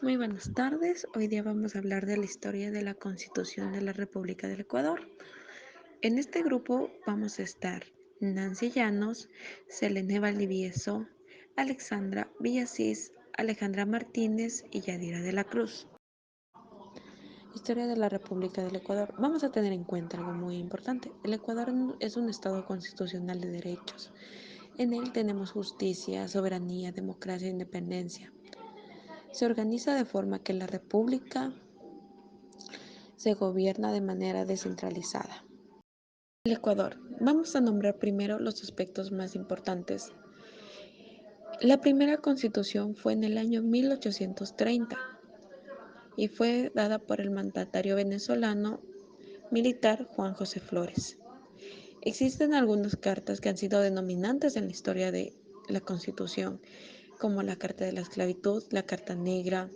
Muy buenas tardes. Hoy día vamos a hablar de la historia de la Constitución de la República del Ecuador. En este grupo vamos a estar Nancy Llanos, Selene Valdivieso, Alexandra Villasís, Alejandra Martínez y Yadira de la Cruz. Historia de la República del Ecuador. Vamos a tener en cuenta algo muy importante. El Ecuador es un estado constitucional de derechos. En él tenemos justicia, soberanía, democracia e independencia. Se organiza de forma que la República se gobierna de manera descentralizada. El Ecuador. Vamos a nombrar primero los aspectos más importantes. La primera constitución fue en el año 1830 y fue dada por el mandatario venezolano militar Juan José Flores. Existen algunas cartas que han sido denominantes en la historia de la Constitución, como la Carta de la Esclavitud, la Carta Negra,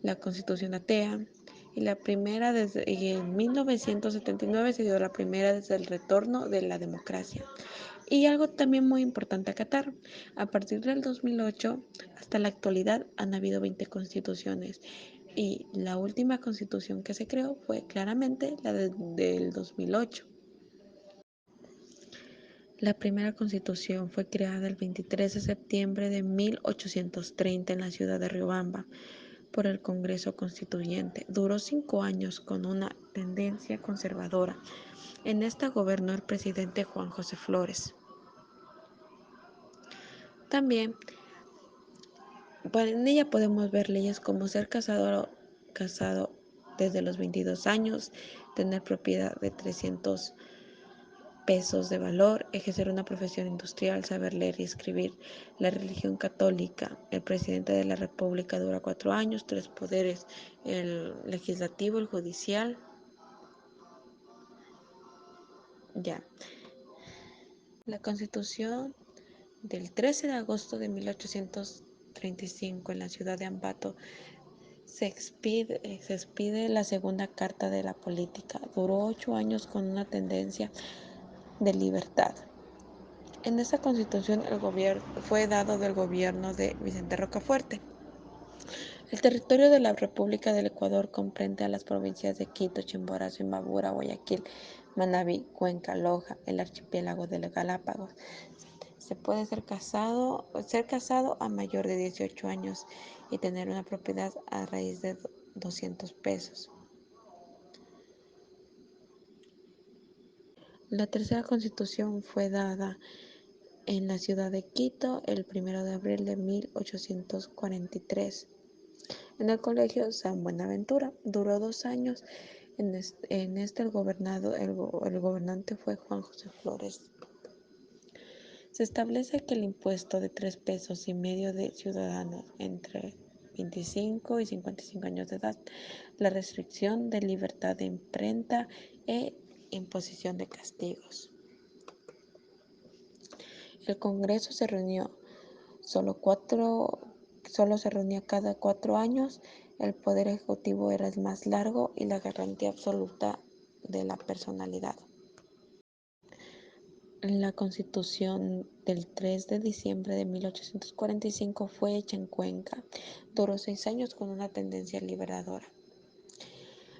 la Constitución Atea, y la primera en 1979 se dio la primera desde el retorno de la democracia. Y algo también muy importante acatar, a partir del 2008 hasta la actualidad han habido 20 constituciones y la última constitución que se creó fue claramente la del 2008. La primera constitución fue creada el 23 de septiembre de 1830 en la ciudad de Riobamba por el Congreso Constituyente. Duró 5 años con una tendencia conservadora. En esta gobernó el presidente Juan José Flores. También en ella podemos ver leyes como ser casado desde los 22 años, tener propiedad de 300 pesos de valor, ejercer una profesión industrial, saber leer y escribir, la religión católica. El presidente de la República dura 4 años, 3 poderes, el legislativo, el judicial. Ya. La Constitución del 13 de agosto de 1835 en la ciudad de Ambato se expide la segunda carta de la política. Duró 8 años con una tendencia de libertad. En esta constitución el gobierno fue dado del gobierno de Vicente Rocafuerte. El territorio de la República del Ecuador comprende a las provincias de Quito, Chimborazo, Imbabura, Guayaquil, Manabí, Cuenca, Loja, el archipiélago de los Galápagos. Se puede ser casado a mayor de 18 años y tener una propiedad a raíz de 200 pesos. La tercera constitución fue dada en la ciudad de Quito el 1 de abril de 1843. En el colegio San Buenaventura duró 2 años. En este el gobernante fue Juan José Flores. Se establece que el impuesto de 3,5 pesos de ciudadanos entre 25 y 55 años de edad, la restricción de libertad de imprenta e imposición de castigos. El Congreso se reunió solo se reunía cada 4 años, el poder ejecutivo era el más largo y la garantía absoluta de la personalidad. La Constitución del 3 de diciembre de 1845 fue hecha en Cuenca. Duró 6 años con una tendencia liberadora.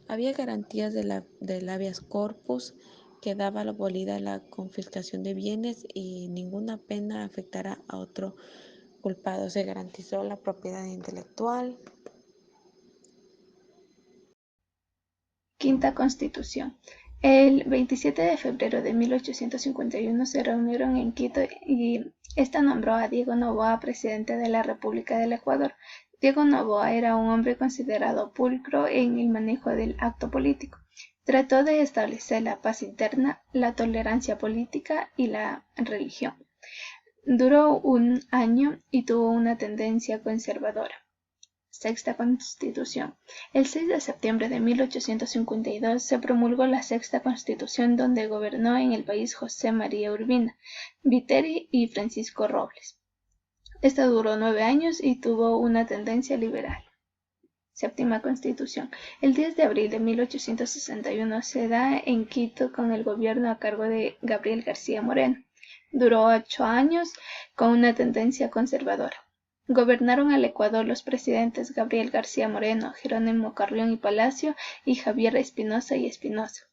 Había garantías del habeas corpus que daba la abolida la confiscación de bienes y ninguna pena afectará a otro culpado. Se garantizó la propiedad intelectual. Quinta Constitución. El 27 de febrero de 1851 se reunieron en Quito y esta nombró a Diego Noboa presidente de la República del Ecuador. Diego Noboa era un hombre considerado pulcro en el manejo del acto político. Trató de establecer la paz interna, la tolerancia política y la religión. Duró 1 año y tuvo una tendencia conservadora. Sexta Constitución. El 6 de septiembre de 1852 se promulgó la Sexta Constitución, donde gobernó en el país José María Urbina, Viteri y Francisco Robles. Esta duró 9 años y tuvo una tendencia liberal. Séptima Constitución. El 10 de abril de 1861 se da en Quito con el gobierno a cargo de Gabriel García Moreno. Duró 8 años con una tendencia conservadora. Gobernaron al Ecuador los presidentes Gabriel García Moreno, Jerónimo Carrión y Palacio y Javier Espinosa y Espinosa.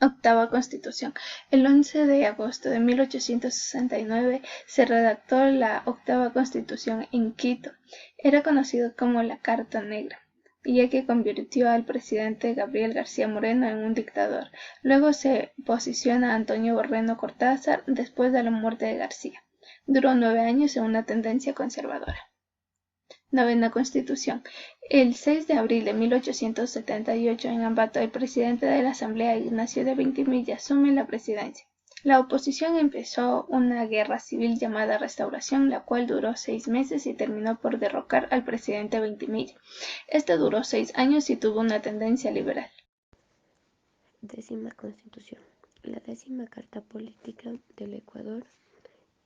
Octava Constitución. El 11 de agosto de 1869 se redactó la Octava Constitución en Quito. Era conocido como la Carta Negra, ya que convirtió al presidente Gabriel García Moreno en un dictador. Luego se posiciona a Antonio Borreno Cortázar después de la muerte de García. Duró 9 años en una tendencia conservadora. Novena Constitución. El 6 de abril de 1878, en Ambato, el presidente de la Asamblea, Ignacio de Vintimilla, asume la presidencia. La oposición empezó una guerra civil llamada Restauración, la cual duró 6 meses y terminó por derrocar al presidente Vintimilla. Este duró 6 años y tuvo una tendencia liberal. Décima Constitución. La décima Carta Política del Ecuador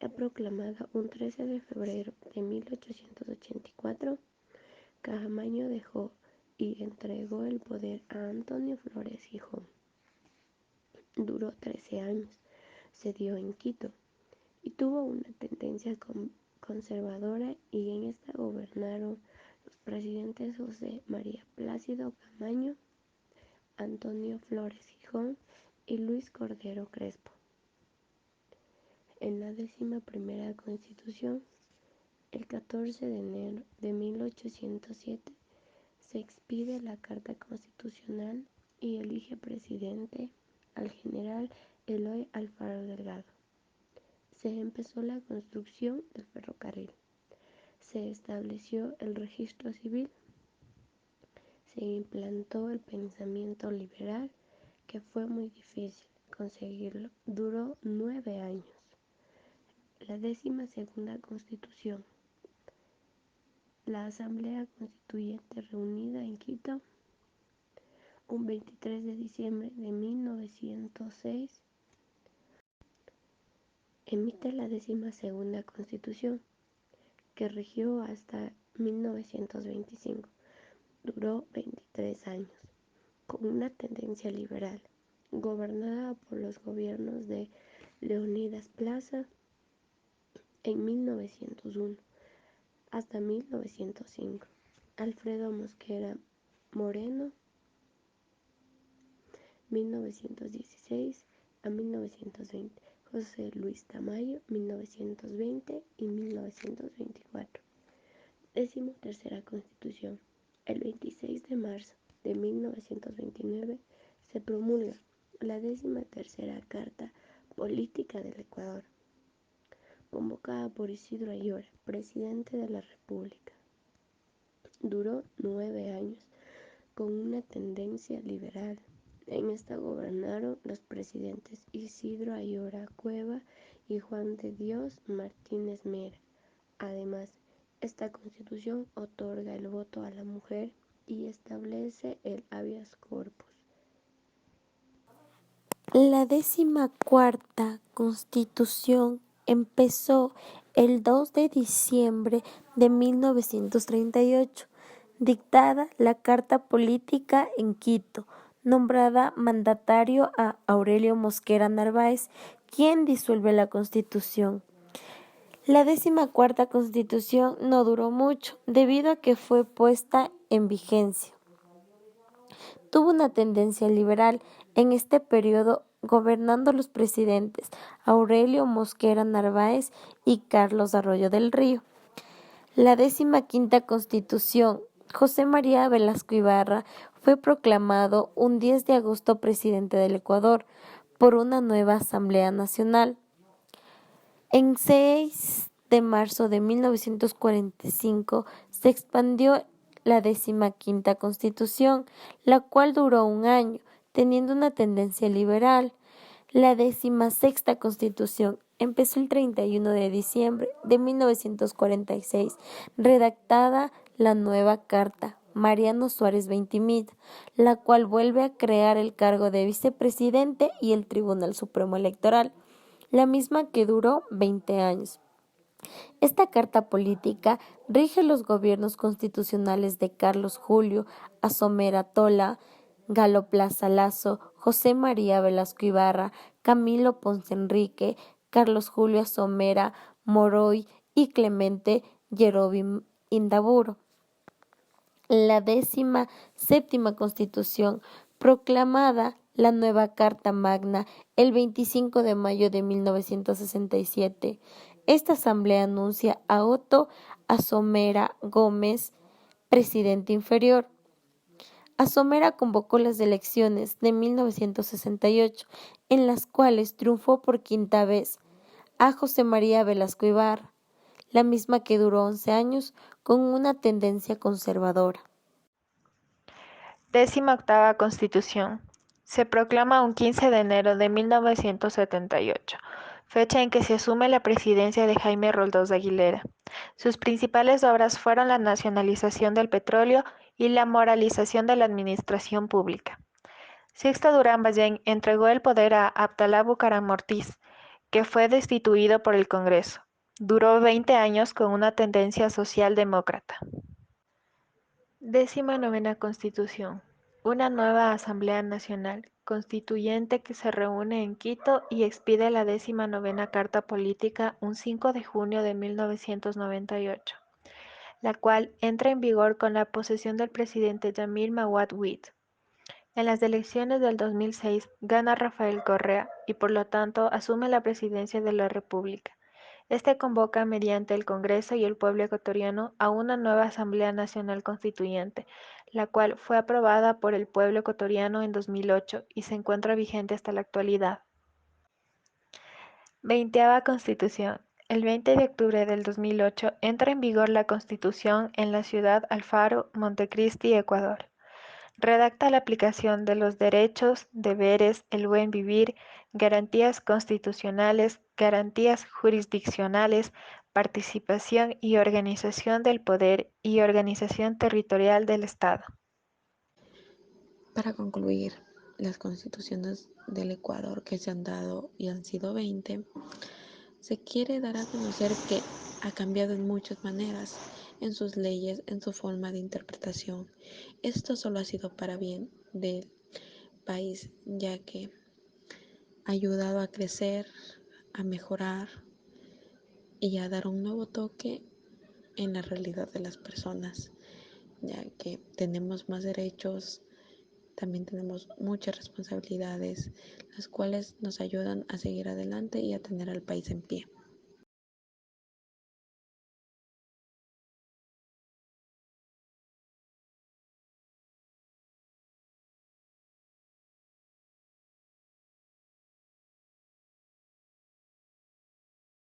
es proclamada un 13 de febrero de 1884. Caamaño dejó y entregó el poder a Antonio Flores Gijón. Duró 13 años, se dio en Quito y tuvo una tendencia conservadora, y en esta gobernaron los presidentes José María Plácido Caamaño, Antonio Flores Gijón y Luis Cordero Crespo. En la 11ª Constitución, el 14 de enero de 1807, se expide la Carta Constitucional y elige presidente al general Eloy Alfaro Delgado. Se empezó la construcción del ferrocarril. Se estableció el registro civil. Se implantó el pensamiento liberal, que fue muy difícil conseguirlo. Duró 9 años. La 12ª Constitución. La Asamblea Constituyente, reunida en Quito un 23 de diciembre de 1906, emite la 12ª Constitución, que rigió hasta 1925. Duró 23 años, con una tendencia liberal, gobernada por los gobiernos de Leonidas Plaza en 1901 hasta 1905, Alfredo Mosquera Moreno 1916 a 1920, José Luis Tamayo 1920 y 1924. 13ª Constitución. El 26 de marzo de 1929 se promulga la 13ª Carta Política del Ecuador, convocada por Isidro Ayora, presidente de la República. Duró 9 años, con una tendencia liberal. En esta gobernaron los presidentes Isidro Ayora Cueva y Juan de Dios Martínez Mera. Además, esta Constitución otorga el voto a la mujer y establece el habeas corpus. La 14ª Constitución empezó el 2 de diciembre de 1938, dictada la Carta Política en Quito, nombrada mandatario a Aurelio Mosquera Narváez, quien disuelve la Constitución. La 14ª Constitución no duró mucho, debido a que fue puesta en vigencia. Tuvo una tendencia liberal en este periodo, gobernando los presidentes Aurelio Mosquera Narváez y Carlos Arroyo del Río. La 15ª Constitución. José María Velasco Ibarra fue proclamado un 10 de agosto presidente del Ecuador por una nueva Asamblea Nacional. En 6 de marzo de 1945 se expandió la 15ª Constitución, la cual duró un año, teniendo una tendencia liberal. La 16ª Constitución empezó el 31 de diciembre de 1946, redactada la nueva Carta Mariano Suárez Vintimilla, la cual vuelve a crear el cargo de vicepresidente y el Tribunal Supremo Electoral, la misma que duró 20 años. Esta carta política rige los gobiernos constitucionales de Carlos Julio Asomera Tola, Galo Plaza Lazo, José María Velasco Ibarra, Camilo Ponce Enrique, Carlos Julio Asomera Moroy y Clemente Yerovim Indaburo. La 17ª Constitución, proclamada la nueva Carta Magna el 25 de mayo de 1967. Esta asamblea anuncia a Otto Asomera Gómez, presidente inferior. Asomera convocó las elecciones de 1968, en las cuales triunfó por quinta vez a José María Velasco Ibarra, la misma que duró 11 años con una tendencia conservadora. 18ª Constitución. Se proclama un 15 de enero de 1978, fecha en que se asume la presidencia de Jaime Roldós de Aguilera. Sus principales obras fueron la nacionalización del petróleo y la moralización de la administración pública. Sixto Durán Ballén entregó el poder a Abdalá Bucaram Ortiz, que fue destituido por el Congreso. Duró 20 años con una tendencia socialdemócrata. 19ª Constitución. Una nueva Asamblea Nacional Constituyente que se reúne en Quito y expide la 19ª Carta Política un 5 de junio de 1998, la cual entra en vigor con la posesión del presidente Yamil Mahuad Wade. En las elecciones del 2006 gana Rafael Correa y por lo tanto asume la presidencia de la República. Este convoca mediante el Congreso y el pueblo ecuatoriano a una nueva Asamblea Nacional Constituyente, la cual fue aprobada por el pueblo ecuatoriano en 2008 y se encuentra vigente hasta la actualidad. 20ª Constitución. El 20 de octubre del 2008 entra en vigor la Constitución en la ciudad Alfaro, Montecristi, Ecuador. Redacta la aplicación de los derechos, deberes, el buen vivir, garantías constitucionales, garantías jurisdiccionales, participación y organización del poder y organización territorial del Estado. Para concluir, las constituciones del Ecuador que se han dado y han sido 20, se quiere dar a conocer que ha cambiado en muchas maneras, en sus leyes, en su forma de interpretación. Esto solo ha sido para bien del país, ya que ha ayudado a crecer, a mejorar y a dar un nuevo toque en la realidad de las personas, ya que tenemos más derechos, también tenemos muchas responsabilidades, las cuales nos ayudan a seguir adelante y a tener al país en pie.